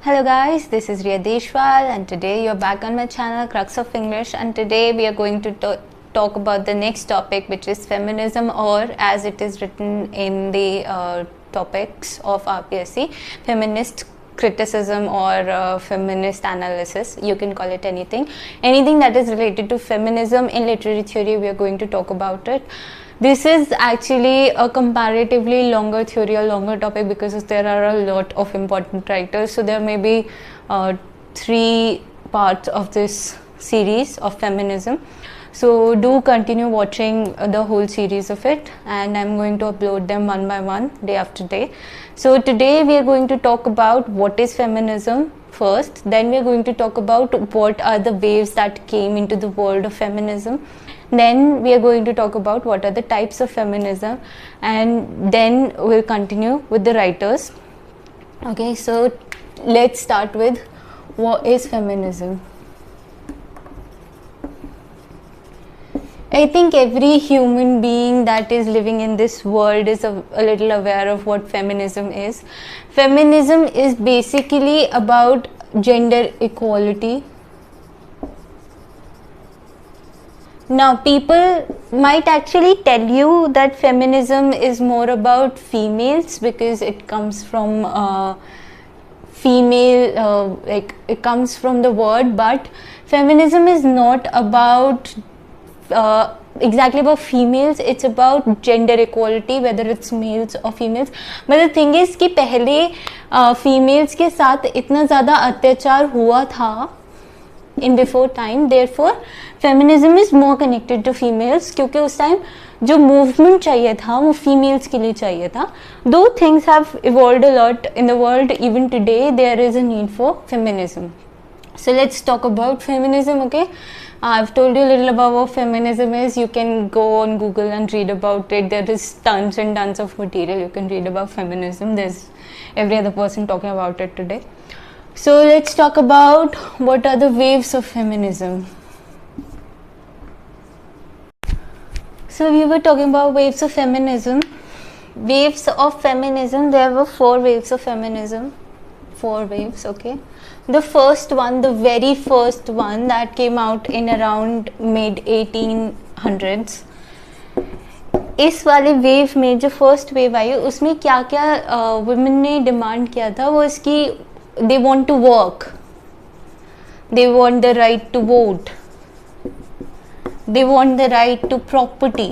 Hello guys, this is Riya Deshwal and today you're back on my channel Crux of English, and today we are going to talk about the next topic, which is feminism, or as it is written in the topics of RPSC, feminist criticism or feminist analysis. You can call it anything that is related to feminism in literary theory. We are going to talk about it. This is actually a comparatively longer theory, a longer topic, because there are a lot of important writers. So there may be 3 parts of this series of feminism. So do continue watching the whole series of it, and I'm going to upload them one by one, day after day. So today we are going to talk about what is feminism first, then we are going to talk about what are the waves that came into the world of feminism. Then we are going to talk about what are the types of feminism, and then we'll continue with the writers. Okay, so let's start with what is feminism. I think every human being that is living in this world is a little aware of what feminism is. Feminism is basically about gender equality. Now, people might actually tell you that feminism is more about females because it comes from female, it comes from the word, but feminism is not about exactly about females. It's about gender equality, whether it's males or females. But the thing is कि पहले females के साथ इतना ज़्यादा अत्याचार हुआ था in before time, therefore feminism is more connected to females, क्योंकि उस टाइम जो movement चाहिए था वो females के लिए चाहिए था. Though things have evolved a lot in the world, even today there is a need for feminism. So let's talk about feminism. Okay, I've told you a little about what feminism is. You can go on Google and read about it. There is tons and tons of material you can read about feminism. There's every other person talking about it today. So let's talk about what are the waves of feminism. So we were talking about waves of feminism. Waves of feminism, there were 4 waves of feminism. 4 waves, okay. The first one, the very first one that came out in around mid 1800s. इस वाले wave में जो first wave आई उसमें क्या क्या women ने demand किया था, वो इसकी they want to work, they want the right to vote, they want the right to property.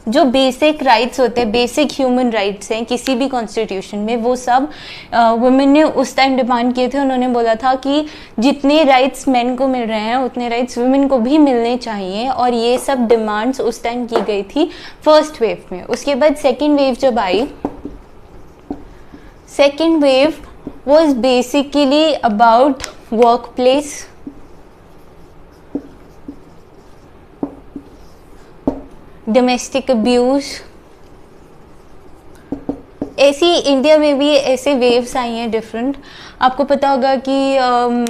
जो बेसिक राइट्स होते हैं, बेसिक ह्यूमन राइट्स हैं किसी भी कॉन्स्टिट्यूशन में, वो सब वुमेन ने उस टाइम डिमांड किए थे. उन्होंने बोला था कि जितने राइट्स मेन को मिल रहे हैं उतने राइट्स वुमेन को भी मिलने चाहिए, और ये सब डिमांड्स उस टाइम की गई थी फर्स्ट वेव में. उसके बाद सेकेंड वेव जब आई, second wave was basically about workplace, domestic abuse. ऐसी इंडिया में भी ऐसे वेव्स आई हैं डिफरेंट. आपको पता होगा कि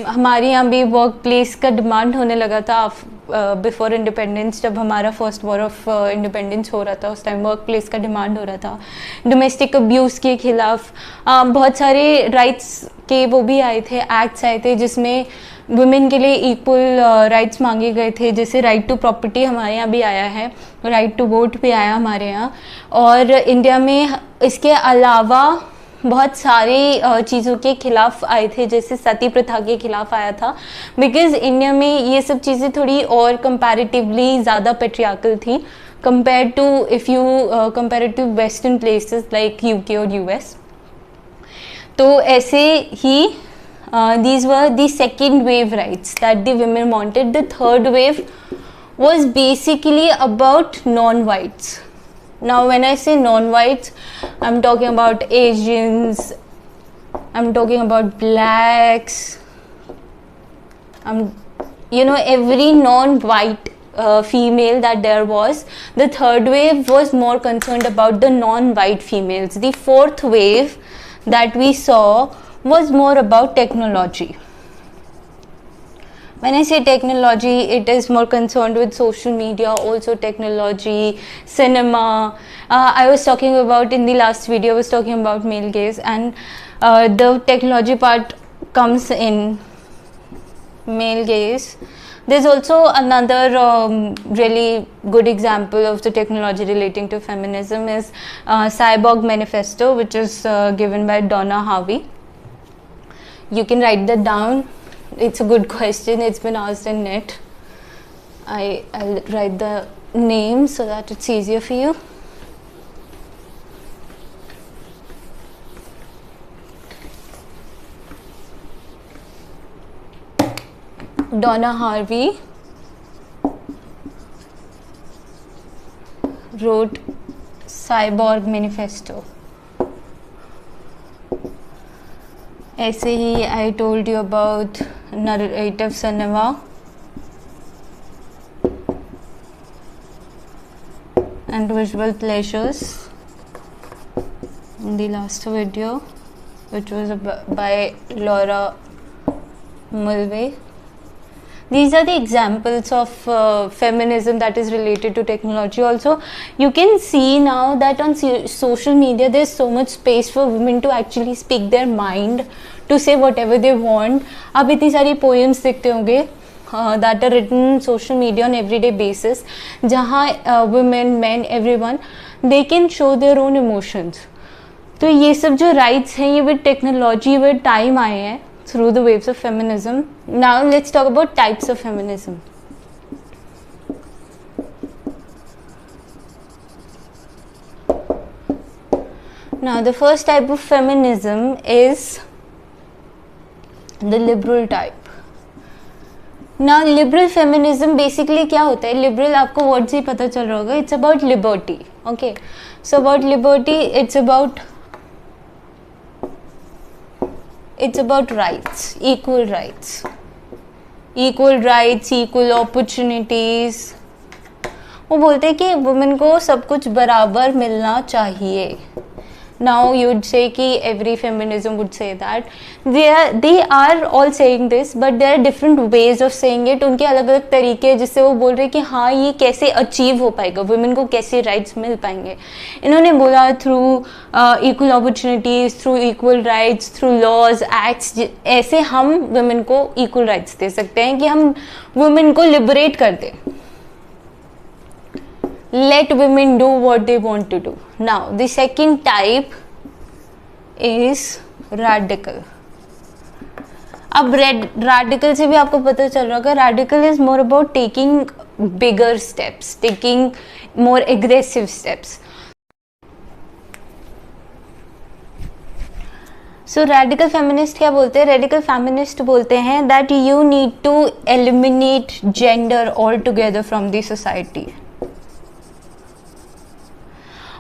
हमारे यहाँ भी वर्क प्लेस का डिमांड होने लगा था बिफोर इंडिपेंडेंस. जब हमारा फर्स्ट वॉर ऑफ इंडिपेंडेंस हो रहा था उस टाइम वर्क प्लेस का डिमांड हो रहा था. डोमेस्टिक अब्यूज़ के खिलाफ बहुत सारे राइट्स के वो भी आए थे, एक्ट्स आए थे जिसमें वुमेन के लिए इक्वल राइट्स मांगे गए थे. जैसे राइट टू प्रॉपर्टी हमारे यहाँ भी आया है, राइट टू वोट भी आया हमारे यहाँ. और इंडिया में इसके अलावा बहुत सारी चीज़ों के खिलाफ आए थे, जैसे सती प्रथा के खिलाफ आया था, बिकॉज इंडिया में ये सब चीज़ें थोड़ी और कंपैरेटिवली ज़्यादा पेट्रियार्कल थी compare to if you compare to western places like UK और यूएस. तो ऐसे ही these were the second wave rights that the women wanted. The third wave was basically about non-whites. Now when I say non-whites, I'm talking about Asians, I'm talking about blacks, every non-white female that there was. The third wave was more concerned about the non-white females. The fourth wave that we saw was more about technology. When I say technology, it is more concerned with social media, also technology, cinema. I was talking about, in the last video, I was talking about male gaze, and the technology part comes in male gaze. There's also another really good example of the technology relating to feminism is Cyborg Manifesto, which is given by Donna Harvey. You can write that down. It's a good question. It's been asked in net. I'll write the name so that it's easier for you. Donna Harvey wrote Cyborg Manifesto. ऐसे ही I told you about narrative cinema and visual pleasures in the last video, which was by Laura Mulvey. These are the examples of feminism that is related to technology. Also, you can see now that on social media there's so much space for women to actually speak their mind, to say whatever they want. आप इतनी सारी poems देखते होंगे that are written on social media on everyday basis, जहाँ women, men, everyone, they can show their own emotions. तो ये सब जो rights हैं, ये with technology, with time आए हैं through the waves of feminism. Now let's talk about types of feminism. Now the first type of feminism is the liberal type. Now liberal feminism basically क्या होता है? Liberal आपको word से ही पता चल रहा होगा. It's about liberty. Okay. So about liberty, it's about rights, equal rights, equal opportunities. वो बोलते हैं कि वुमेन को सब कुछ बराबर मिलना चाहिए. Now you would say कि every feminism would say that. They are all saying this, but there are different ways of saying it. उनके अलग अलग तरीके जिससे वो बोल रहे हैं कि हाँ ये कैसे अचीव हो पाएगा, वुमेन को कैसे राइट्स मिल पाएंगे. इन्होंने बोला through equal opportunities, through equal rights, through laws, acts, ऐसे हम वुमेन को इक्वल राइट्स दे सकते हैं कि हम वुमेन को लिबरेट कर दें. Let women do what they want to do. Now the second type is radical. अब radical से भी आपको पता चल रहा होगा, radical is more about taking bigger steps, taking more aggressive steps. So radical feminist क्या बोलते हैं? Radical feminist बोलते हैं that you need to eliminate gender altogether from the society.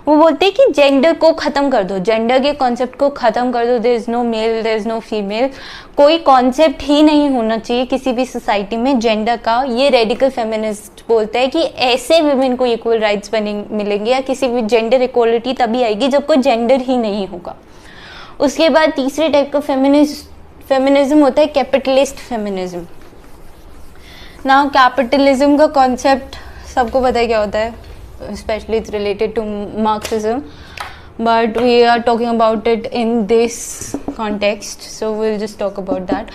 वो बोलते हैं कि जेंडर को ख़त्म कर दो, जेंडर के कॉन्सेप्ट को ख़त्म कर दो. There is no male, there is no female, कोई कॉन्सेप्ट ही नहीं होना चाहिए किसी भी सोसाइटी में जेंडर का. ये रेडिकल फेमिनिस्ट बोलता है कि ऐसे वुमेन को इक्वल राइट्स मिलेंगे या किसी भी जेंडर इक्वलिटी तभी आएगी जब कोई जेंडर ही नहीं होगा. उसके बाद तीसरे टाइप का फेमिनिज्म होता है कैपिटलिस्ट फेमिनिज्म. नाउ कैपिटलिज्म का कॉन्सेप्ट सबको पता है क्या होता है, especially it's related to Marxism, but we are talking about it in this context, so we'll just talk about that.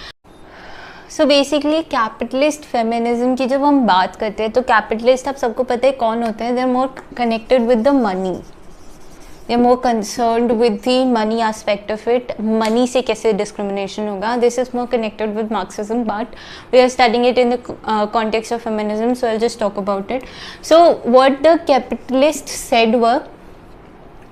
So basically capitalist feminism की जब हम बात करते हैं तो capitalist आप सबको पता है कौन होते हैं. they're more connected with the money, they're more concerned with the money aspect of it. money से कैसे discrimination होगा. this is more connected with Marxism, but we are studying it in the context of feminism, so I'll just talk about it. So what the capitalists said were,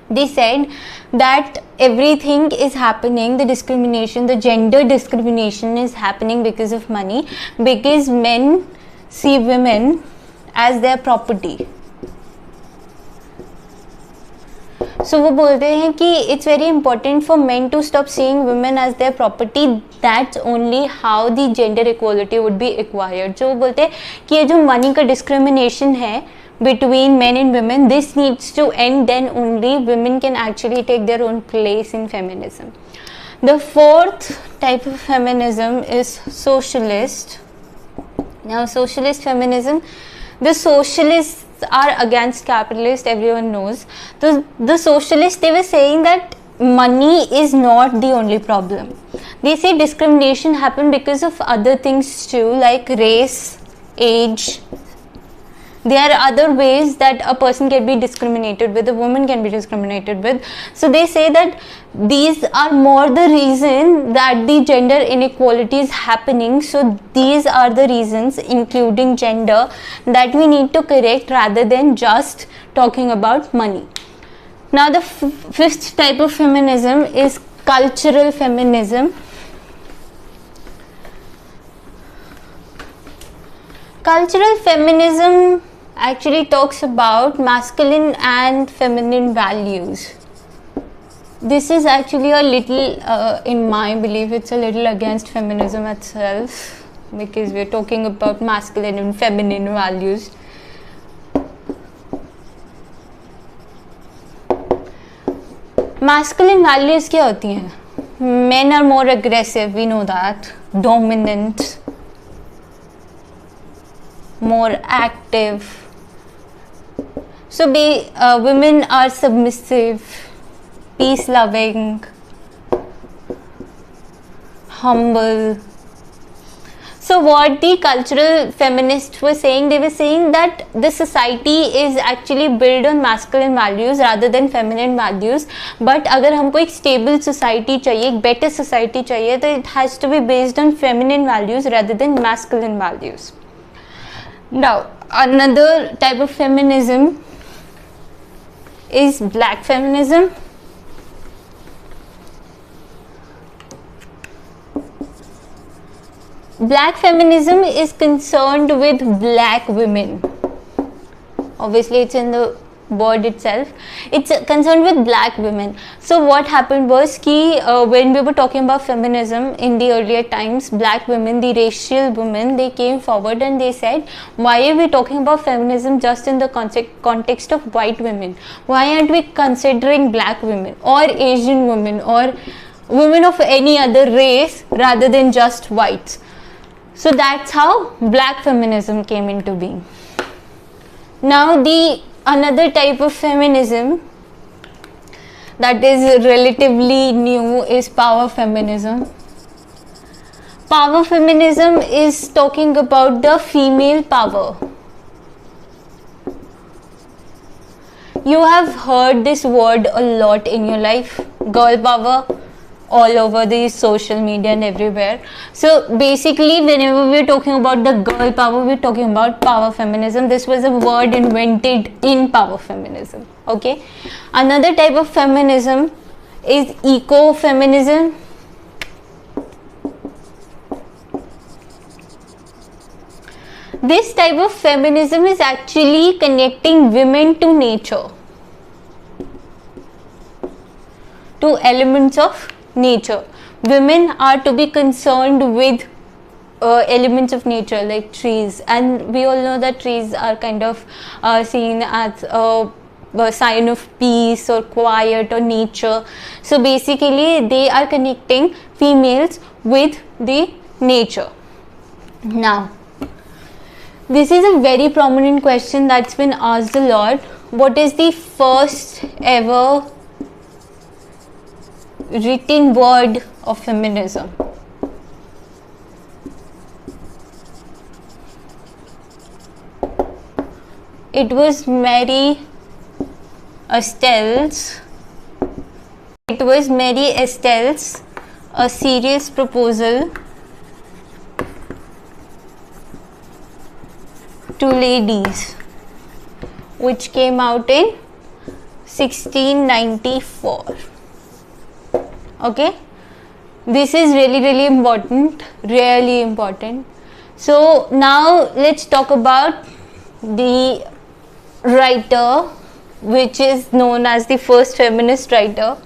they said that everything is happening, the discrimination, the gender discrimination is happening because of money, because men see women as their property. So वो बोलते हैं कि it's very important for men to stop seeing women as their property. That's only how the gender equality would be acquired. जो वो बोलते हैं कि ये जो money का discrimination है between men and women, this needs to end. Then only women can actually take their own place in feminism. The fourth type of feminism is socialist. Now, socialist feminism, the socialists are against capitalists, everyone knows. The socialists, they were saying that money is not the only problem. They say discrimination happened because of other things too, like race, age. There are other ways that a person can be discriminated with, a woman can be discriminated with. So they say that these are more the reason that the gender inequality is happening. So these are the reasons, including gender, that we need to correct rather than just talking about money. Now the fifth type of feminism is cultural feminism. Cultural feminism actually talks about masculine and feminine values. This is actually a little, in my belief, it's a little against feminism itself, because we're talking about masculine and feminine values. Masculine values क्या होती हैं? Men are more aggressive, we know that, dominant, more active. So women are submissive, peace loving, humble. So what the cultural feminists were saying, they were saying that the society is actually built on masculine values rather than feminine values. But अगर हमको एक stable society चाहिए, एक better society चाहिए, तो it has to be based on feminine values rather than masculine values. Now, another type of feminism is black feminism. Black feminism is concerned with black women. Obviously, it's in the word itself. It's concerned with black women. So what happened was when we were talking about feminism in the earlier times, black women, the racial women, they came forward and they said, why are we talking about feminism just in the context of white women? Why aren't we considering black women or Asian women or women of any other race rather than just whites? So that's how black feminism came into being. Now another type of feminism that is relatively new is power feminism. Power feminism is talking about the female power. You have heard this word a lot in your life, girl power, all over the social media and everywhere. So basically, whenever we're talking about the girl power, we're talking about power feminism. This was a word invented in power feminism. Okay. Another type of feminism is eco-feminism. This type of feminism is actually connecting women to nature, to elements of nature. Women are to be concerned with elements of nature like trees, and we all know that trees are kind of seen as a sign of peace or quiet or nature. So basically they are connecting females with the nature. Now this is a very prominent question that's been asked a lot. What is the first ever written word of feminism? It was Mary Estelle's. A Serious Proposal to Ladies, which came out in 1694. Okay, this is really important, really important. So now let's talk about the writer, which is known as the first feminist writer.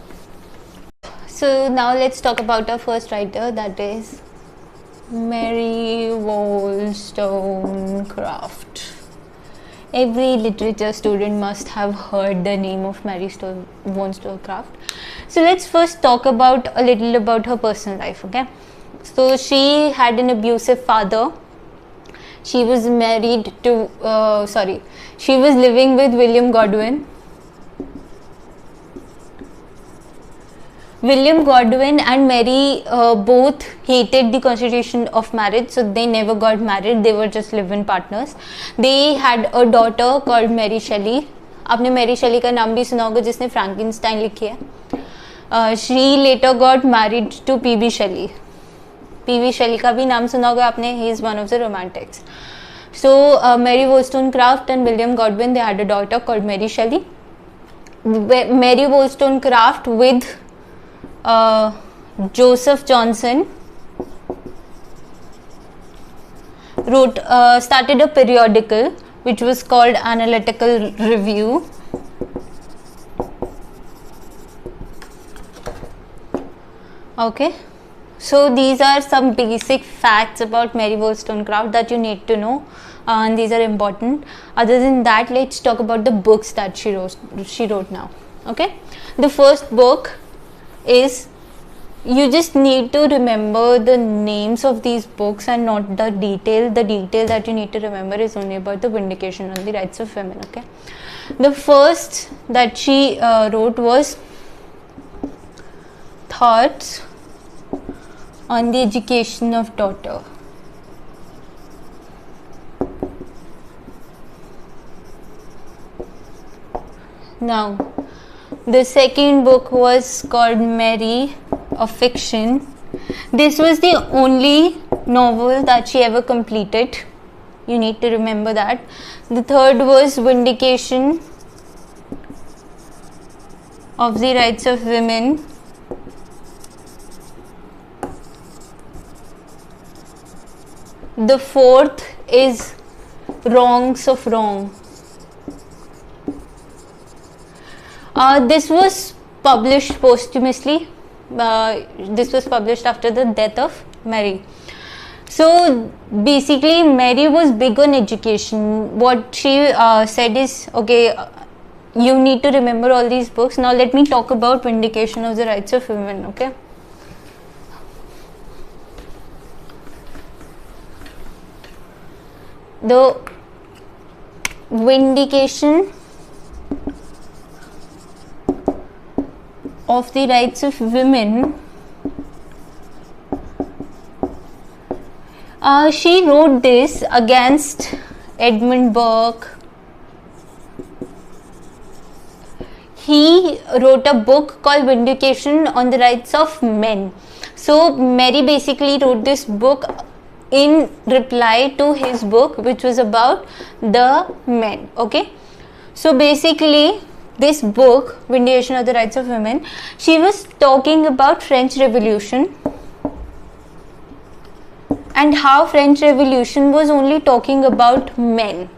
So now let's talk about our first writer, that is Mary Wollstonecraft. Every literature student must have heard the name of Mary Wollstonecraft. So let's first talk about a little about her personal life. Okay, so she had an abusive father. She was married to she was living with William Godwin. William Godwin and Mary both hated the constitution of marriage, so they never got married. They were just live-in partners. They had a daughter called Mary Shelley. आपने Mary शेली का नाम भी सुना होगा, जिसने Frankenstein लिखी है. She later got married to P.B. Shelley. P.B. Shelley का भी नाम सुना होगा आपने. He is one of the romantics. So Mary Wollstonecraft and William Godwin, they had a daughter called Mary Shelley. Mary Wollstonecraft with Joseph Johnson started a periodical which was called Analytical Review. Okay, so these are some basic facts about Mary Wollstonecraft that you need to know, and these are important. Other than that, let's talk about the books that she wrote now. Okay, the first book is, you just need to remember the names of these books and not the detail. The detail that you need to remember is only about the vindication on the rights of women. Okay, the first that she wrote was Thoughts on the Education of Daughter. Now, the second book was called Mary, a Fiction. This was the only novel that she ever completed. You need to remember that. The third was Vindication of the Rights of Women. The fourth is Wrongs of Wrong. This was published posthumously. This was published after the death of Mary. So basically, Mary was big on education. What she said is, okay, you need to remember all these books. Now let me talk about Vindication of the Rights of Women. Okay. The Vindication of the Rights of Women, she wrote this against Edmund Burke. He wrote a book called Vindication on the Rights of Men. So Mary basically wrote this book in reply to his book, which was about the men. Okay, so basically this book, Vindication of the Rights of Women, she was talking about French Revolution and how French Revolution was only talking about men,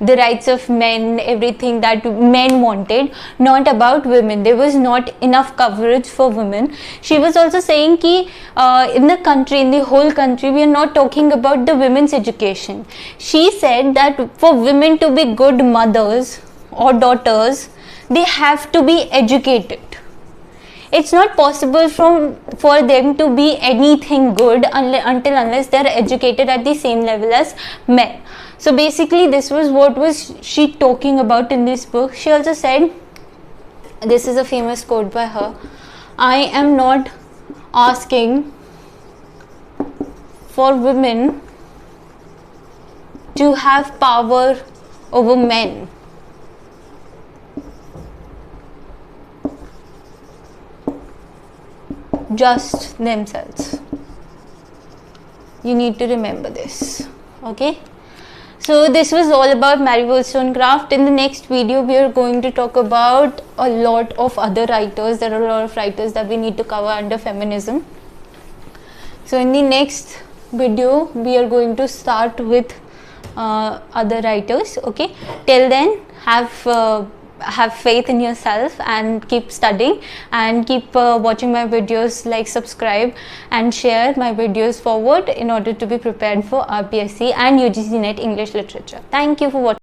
the rights of men, everything that men wanted, not about women. There was not enough coverage for women. She was also saying that in the country, in the whole country, we are not talking about the women's education. She said that for women to be good mothers or daughters, they have to be educated. It's not possible for them to be anything good unless they are educated at the same level as men. So basically, this was what was she talking about in this book. She also said, this is a famous quote by her, I am not asking for women to have power over men. Just themselves. You need to remember this. Okay. So this was all about Mary Wollstonecraft. In the next video, we are going to talk about a lot of other writers. There are a lot of writers that we need to cover under feminism. So in the next video, we are going to start with other writers. Okay. Till then, have faith in yourself and keep studying and keep watching my videos, like, subscribe and share my videos forward in order to be prepared for RPSC and UGC NET English Literature. Thank you for watching.